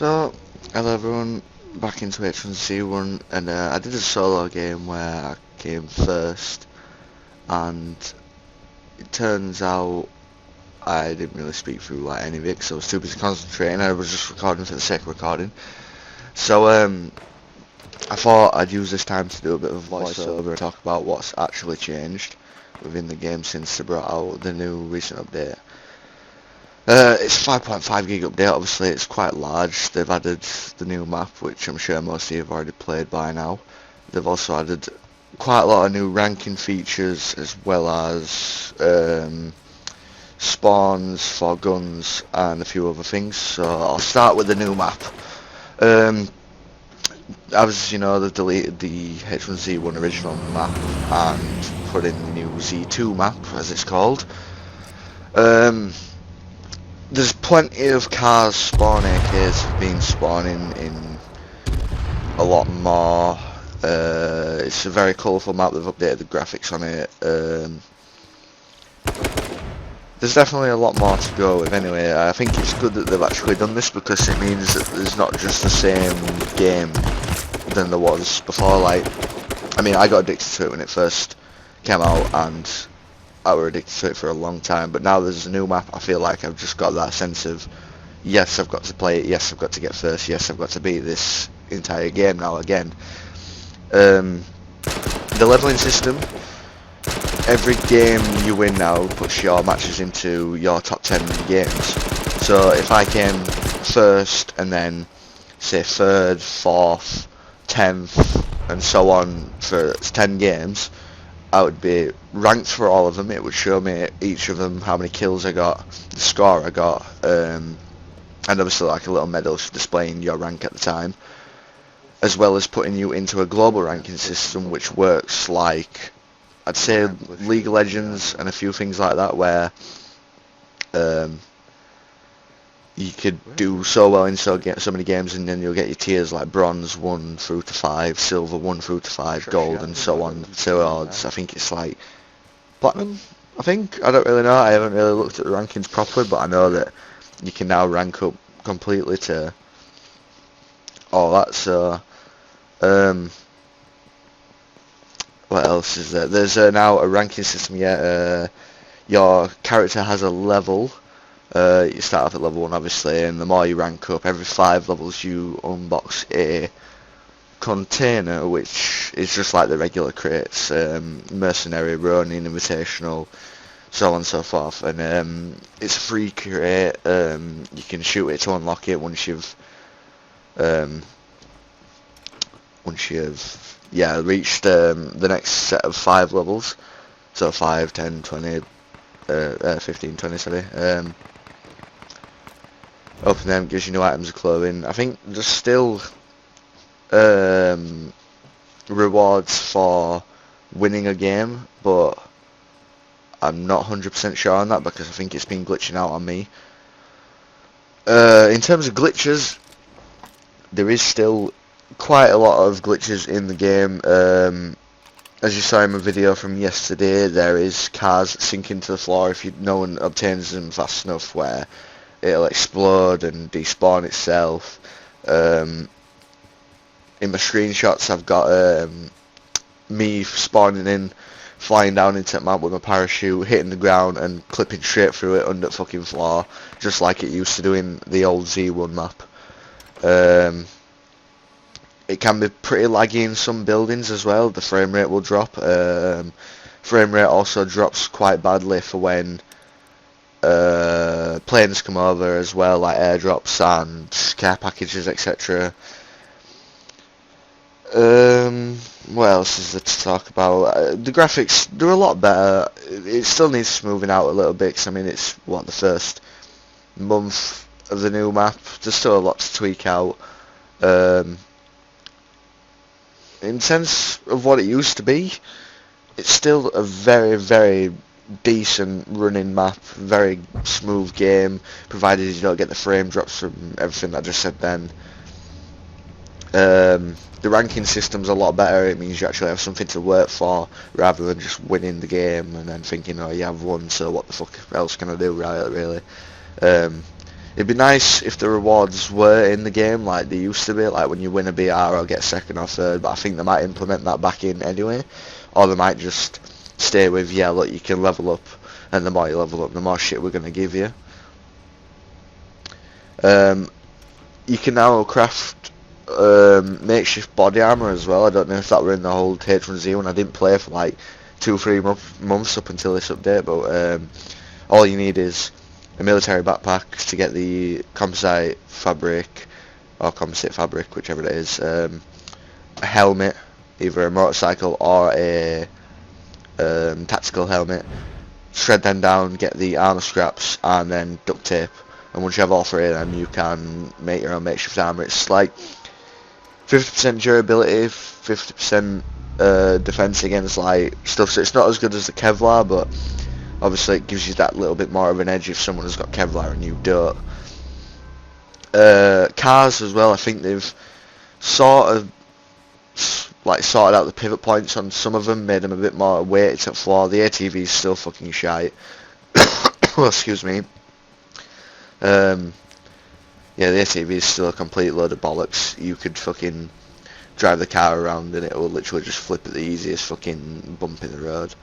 So, hello everyone, back into H1Z1, and I did a solo game where I came first, and it turns out I didn't really speak through like any of it because I was too busy concentrating. I was just recording for the sake of recording. So I thought I'd use this time to do a bit of voiceover and talk about what's actually changed within the game since they brought out the new recent update. It's a 5.5 gig update, obviously it's quite large. They've added the new map, which I'm sure most of you have already played by now. They've also added quite a lot of new ranking features, as well as spawns for guns and a few other things. So I'll start with the new map. As you know, they've deleted the H1Z1 original map and put in the new Z2 map, as it's called. There's plenty of cars spawn AKs have been spawning in a lot more. It's a very colourful map. They've updated the graphics on it. There's definitely a lot more to go with anyway. I think it's good that they've actually done this because it means that there's not just the same game than there was before. Like, I mean, I got addicted to it when it first came out, and I were addicted to it for a long time, but now there's a new map. I feel like I've just got that sense of, yes, I've got to play it, yes, I've got to get first, yes, I've got to beat this entire game now again. The leveling system, every game you win now puts your matches into your top 10 games. So if I came first and then, say, 3rd, 4th, 10th, and so on for 10 games, I would be ranked for all of them. It would show me each of them, how many kills I got, the score I got, and obviously like a little medal displaying your rank at the time, as well as putting you into a global ranking system which works like, I'd say, League of Legends and a few things like that, where you could do so well in so many games, and then you'll get your tiers like bronze 1 through to 5, silver 1 through to 5, gold, and so on towards, I think it's like platinum, I think. I don't really know. I haven't really looked at the rankings properly, but I know that you can now rank up completely to all that. So, what else is there? There's now a ranking system. Yeah, your character has a level. You start off at level 1 obviously, and the more you rank up, every 5 levels you unbox a container, which is just like the regular crates, mercenary, ronin, invitational, so on and so forth, and it's a free crate. You can shoot it to unlock it once you've reached the next set of 5 levels, so 5, 10, 20, 15, 20, sorry. Open them, gives you new items of clothing. I think there's still rewards for winning a game, but I'm not 100% sure on that because I think it's been glitching out on me. In terms of glitches, there is still quite a lot of glitches in the game. As you saw in my video from yesterday, there is cars that sink into the floor if no one obtains them fast enough, where it'll explode and despawn itself. In my screenshots I've got me spawning in, flying down into the map with my parachute, hitting the ground and clipping straight through it under the fucking floor, just like it used to do in the old Z1 map. It can be pretty laggy in some buildings as well. The frame rate will drop. Frame rate also drops quite badly for when planes come over as well, like airdrops and care packages, etc. What else is there to talk about? The graphics, they're a lot better. It still needs smoothing out a little bit, because I mean it's the first month of the new map. There's still a lot to tweak out. In sense of what it used to be, it's still a very, very decent running map, very smooth game, provided you don't get the frame drops from everything that I just said then. The ranking system's a lot better. It means you actually have something to work for, rather than just winning the game and then thinking, oh, you have won, so what the fuck else can I do, right, really. It'd be nice if the rewards were in the game like they used to be, like when you win a BR or get second or third, but I think they might implement that back in anyway, or they might just stay with, yeah, look, you can level up, and the more you level up, the more shit we're going to give you. You can now craft makeshift body armor as well. I don't know if that were in the whole H1Z1. I didn't play for like 2-3 months up until this update, but all you need is a military backpack to get the composite fabric, or composite fabric, whichever it is, a helmet, either a motorcycle or a tactical helmet, shred them down, get the armor scraps, and then duct tape. And once you have all three of them, you can make your own makeshift armor. It's like 50% durability, 50% defense against like stuff, so it's not as good as the Kevlar, but obviously it gives you that little bit more of an edge if someone has got Kevlar and you don't. Cars as well, I think they've sort of like sorted out the pivot points on some of them, made them a bit more weighted to the floor. The ATV is still fucking shite. Well, excuse me. Yeah, the ATV is still a complete load of bollocks. You could fucking drive the car around and it will literally just flip at the easiest fucking bump in the road.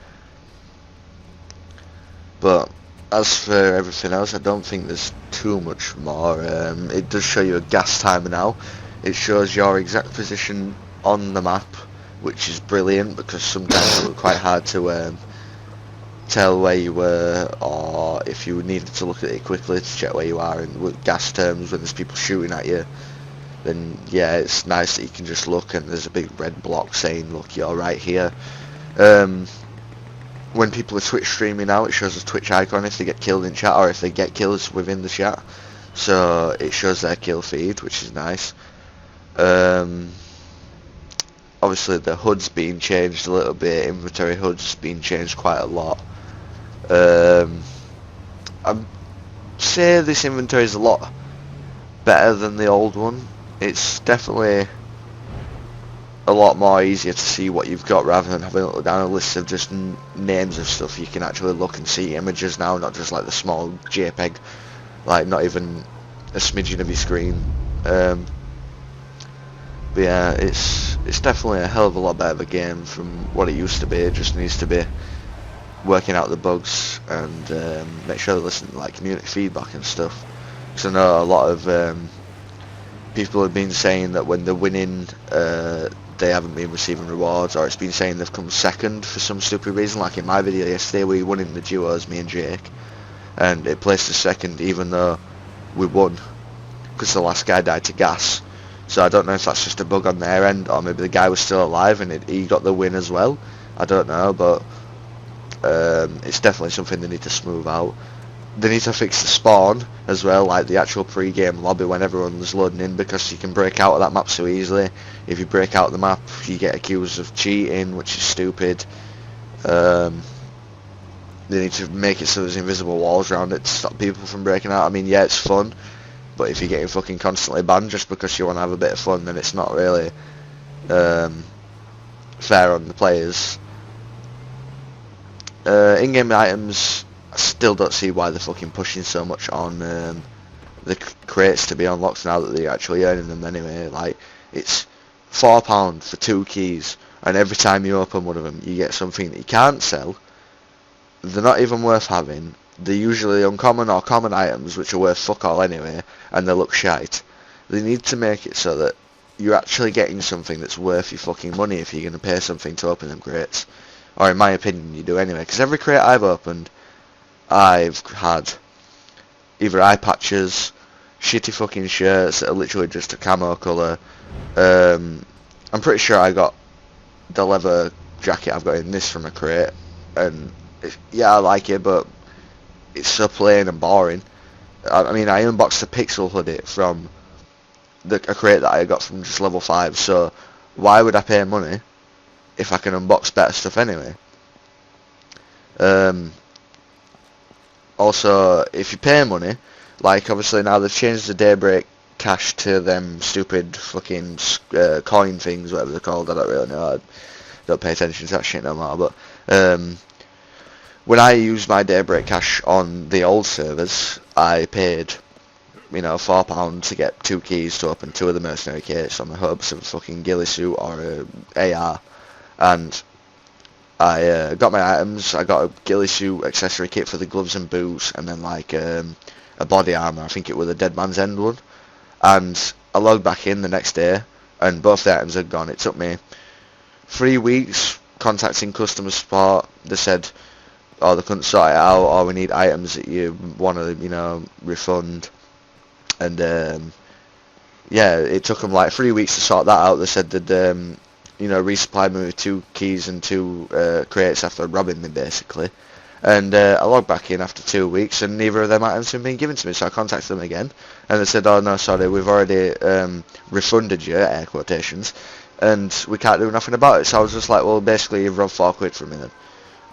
But as for everything else, I don't think there's too much more. It does show you a gas timer now. It shows your exact position on the map, which is brilliant because sometimes it was quite hard to tell where you were, or if you needed to look at it quickly to check where you are. And with gas terms, when there's people shooting at you, then yeah, it's nice that you can just look and there's a big red block saying, look, you're right here. When people are Twitch streaming now, it shows a Twitch icon if they get killed in chat, or if they get kills within the chat, so it shows their kill feed, which is nice. Obviously the HUD's been changed a little bit, inventory HUD's been changed quite a lot. I'd say this inventory is a lot better than the old one. It's definitely a lot more easier to see what you've got rather than having a look down a list of just names of stuff. You can actually look and see images now, not just like the small JPEG, like not even a smidgen of your screen. But yeah, it's definitely a hell of a lot better of a game from what it used to be. It just needs to be working out the bugs and make sure they listen to like community feedback and stuff. Because I know a lot of people have been saying that when they're winning, they haven't been receiving rewards, or it's been saying they've come second for some stupid reason. Like in my video yesterday, we won in the duos, me and Jake, and it placed us second even though we won because the last guy died to gas. So I don't know if that's just a bug on their end, or maybe the guy was still alive and he got the win as well. I don't know, but it's definitely something they need to smooth out. They need to fix the spawn as well, like the actual pre-game lobby when everyone's loading in, because you can break out of that map so easily. If you break out the map, you get accused of cheating, which is stupid. They need to make it so there's invisible walls around it to stop people from breaking out. I mean, yeah, it's fun, but if you're getting fucking constantly banned just because you want to have a bit of fun, then it's not really fair on the players. In-game items, I still don't see why they're fucking pushing so much on the crates to be unlocked now that they're actually earning them anyway. Like, it's £4 for 2 keys, and every time you open one of them you get something that you can't sell. They're not even worth having. They're usually uncommon or common items which are worth fuck all anyway, and they look shite. They need to make it so that you're actually getting something that's worth your fucking money if you're going to pay something to open them crates. Or in my opinion you do anyway, because every crate I've opened, I've had either eye patches, shitty fucking shirts that are literally just a camo colour. I'm pretty sure I got the leather jacket I've got in this from a crate, and yeah, I like it, but it's so plain and boring. I mean, I unboxed a pixel hoodie from a crate that I got from just level 5, so why would I pay money if I can unbox better stuff anyway? Also, if you pay money, like obviously now they've changed the Daybreak cash to them stupid fucking coin things, whatever they're called. I don't really know. I don't pay attention to that shit no more. But when I used my Daybreak cash on the old servers, I paid you know, £4 to get 2 keys to open 2 of the mercenary kits on the hopes of a fucking ghillie suit or a AR. And I got my items. I got a ghillie suit accessory kit for the gloves and boots, and then like a body armor. I think it was a Dead Man's End one. And I logged back in the next day, and both the items had gone. It took me 3 weeks contacting customer support. They said, "Oh, they couldn't sort it out, or we need items that you want to, you know, refund." And yeah, it took them like 3 weeks to sort that out. They said they'd you know, resupplied me with 2 keys and 2 crates after robbing me, basically. And I logged back in after 2 weeks, and neither of them items had been given to me. So I contacted them again, and they said, "Oh no, sorry, we've already refunded you," air quotations, "and we can't do nothing about it." So I was just like, well, basically you've robbed £4 from me then.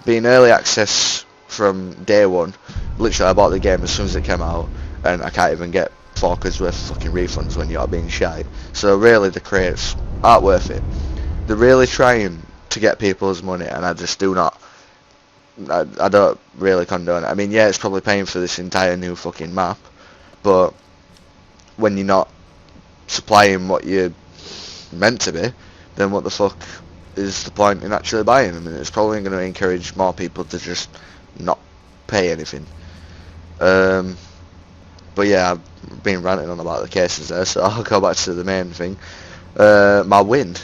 Being early access from day one, literally I bought the game as soon as it came out, and I can't even get £4 worth of fucking refunds when you're being shy. So really the crates aren't worth it. They're really trying to get people's money, and I just do not. I don't really condone it. I mean, yeah, it's probably paying for this entire new fucking map, but when you're not supplying what you're meant to be, then what the fuck is the point in actually buying them? And it's probably going to encourage more people to just not pay anything. But yeah, I've been ranting on about the cases there, so I'll go back to the main thing. My win.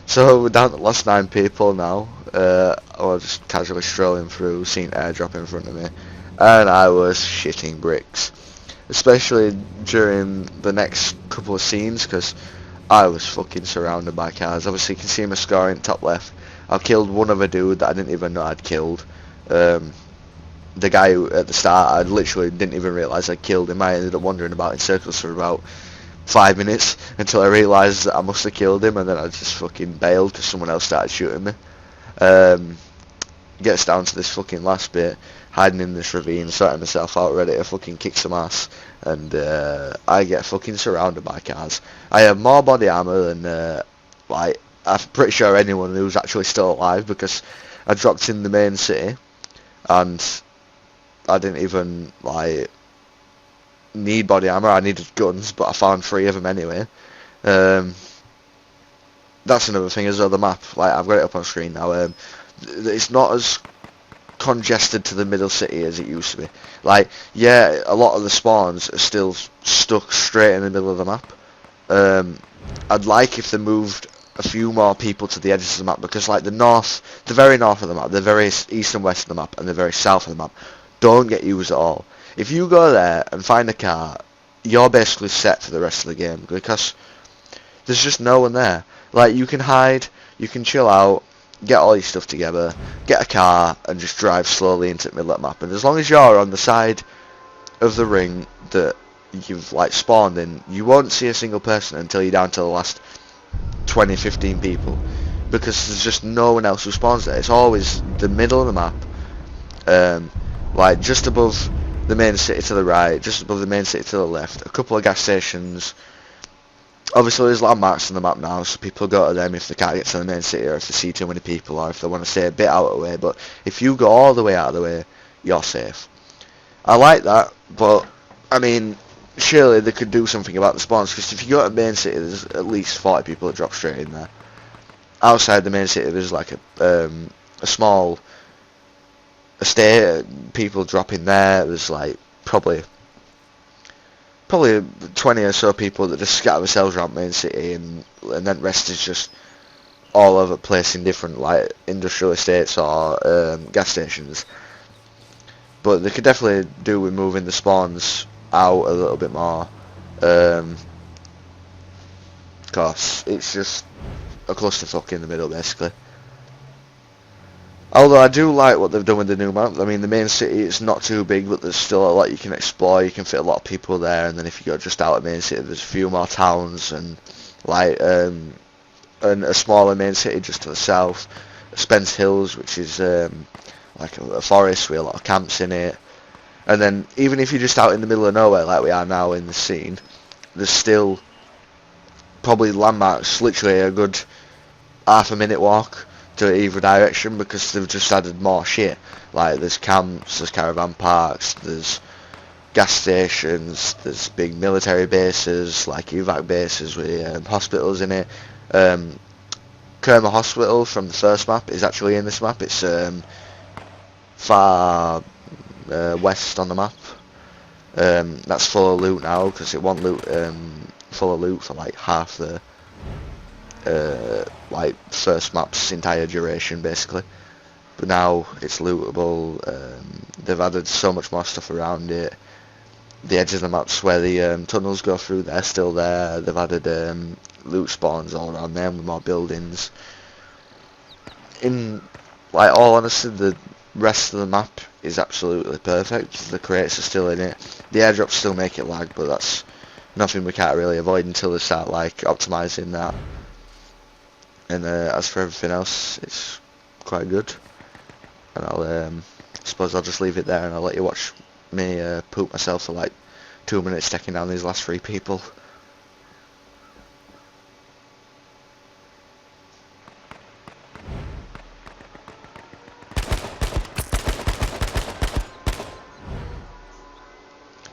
So we're down to the last 9 people now. I was just casually strolling through, seeing airdrop in front of me, and I was shitting bricks. Especially during the next couple of scenes, because I was fucking surrounded by cars. Obviously you can see my score in top left. I killed one of a dude that I didn't even know I'd killed. The guy who, at the start, I literally didn't even realise I'd killed him. I ended up wandering about in circles for about 5 minutes until I realised that I must have killed him, and then I just fucking bailed because someone else started shooting me. Gets down to this fucking last bit, hiding in this ravine, sorting myself out, ready to fucking kick some ass, and I get fucking surrounded by cars. I have more body armor than like I'm pretty sure anyone who's actually still alive, because I dropped in the main city and I didn't even like need body armor. I needed guns, but I found 3 of them anyway. That's another thing as well, the map, like I've got it up on screen now. It's not as congested to the middle city as it used to be. Like, yeah, a lot of the spawns are still stuck straight in the middle of the map. I'd like if they moved a few more people to the edges of the map, because like the very north of the map, the very east and west of the map, and the very south of the map don't get used at all. If you go there and find a car, you're basically set for the rest of the game, because there's just no one there. Like, you can hide, you can chill out, get all your stuff together, get a car, and just drive slowly into the middle of the map. And as long as you're on the side of the ring that you've like spawned in, you won't see a single person until you're down to the last 20, 15 people, because there's just no one else who spawns there. It's always the middle of the map, like just above the main city to the right, just above the main city to the left, a couple of gas stations. Obviously there's landmarks on the map now, so people go to them if they can't get to the main city, or if they see too many people, or if they want to stay a bit out of the way. But if you go all the way out of the way, you're safe. I like that, but I mean, surely they could do something about the spawns, because if you go to the main city, there's at least 40 people that drop straight in there. Outside the main city, there's like a small estate, people drop in there. There's like probably 20 or so people that just scatter themselves around main city, and then the rest is just all over the place in different like industrial estates or gas stations. But they could definitely do with moving the spawns out a little bit more, because it's just a clusterfuck in the middle basically. Although I do like what they've done with the new map. I mean, the main city is not too big, but there's still a lot you can explore. You can fit a lot of people there, and then if you go just out of main city, there's a few more towns, and like and a smaller main city just to the south, Spence Hills, which is like a forest with a lot of camps in it. And then even if you're just out in the middle of nowhere like we are now in the scene, there's still probably landmarks, literally a good half a minute walk to either direction, because they've just added more shit. Like there's camps, there's caravan parks, there's gas stations, there's big military bases, like evac bases with hospitals in it. Kerma Hospital from the first map is actually in this map. It's far west on the map. That's full of loot now, because it wasn't full of loot for like half the like first map's entire duration basically. But now it's lootable. They've added so much more stuff around it. The edges of the maps where the tunnels go through, they're still there. They've added loot spawns all around them with more buildings. In like all honesty, the rest of the map is absolutely perfect. The crates are still in it. The airdrops still make it lag, but that's nothing we can't really avoid until they start like optimizing that. And as for everything else, it's quite good. And I'll suppose I'll just leave it there, and I'll let you watch me poop myself for like 2 minutes taking down these last 3 people.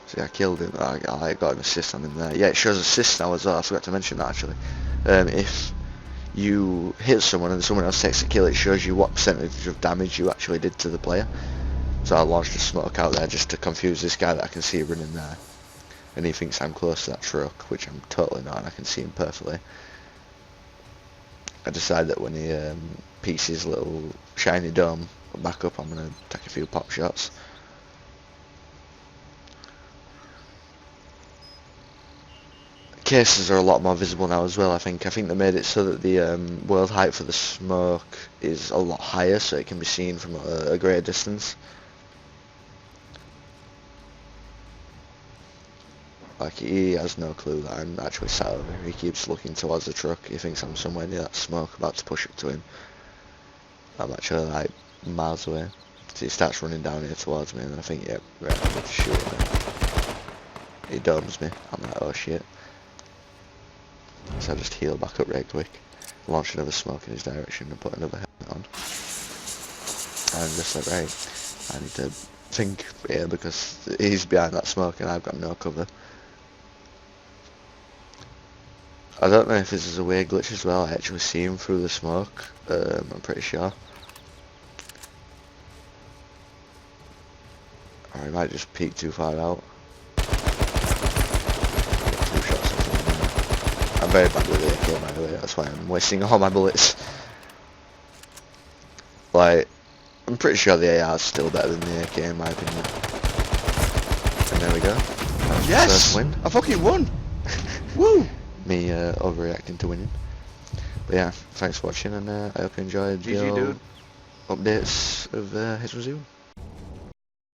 See, I killed him. I got an assist on him there. Yeah, it shows assist now as well. I forgot to mention that actually. If you hit someone and someone else takes a kill, it shows you what percentage of damage you actually did to the player. So I launched a smoke out there just to confuse this guy that I can see running there. And he thinks I'm close to that truck, which I'm totally not, and I can see him perfectly. I decide that when he peeks his little shiny dome back up, I'm going to take a few pop shots. Cases are a lot more visible now as well. I think they made it so that the world height for the smoke is a lot higher, so it can be seen from a greater distance. Like, he has no clue that I'm actually sat over here. He keeps looking towards the truck. He thinks I'm somewhere near that smoke about to push up to him. I'm actually like miles away. So he starts running down here towards me, and I think, yep, right, I'm going to shoot him now. He domes me. I'm like, oh shit. So I just heal back up right quick, launch another smoke in his direction and put another helmet on. And I'm just like, right, I need to think here because he's behind that smoke and I've got no cover. I don't know if this is a weird glitch as well. I actually see him through the smoke. I'm pretty sure. Or he might just peek too far out. Got 2 shots off him. I'm very bad with the AK, by the way. That's why I'm wasting all my bullets. Like, I'm pretty sure the AR is still better than the AK in my opinion. And there we go. Yes! First win. I fucking won! Woo! Me overreacting to winning. But yeah, thanks for watching, and I hope you enjoyed GG, dude. updates of H1Z1.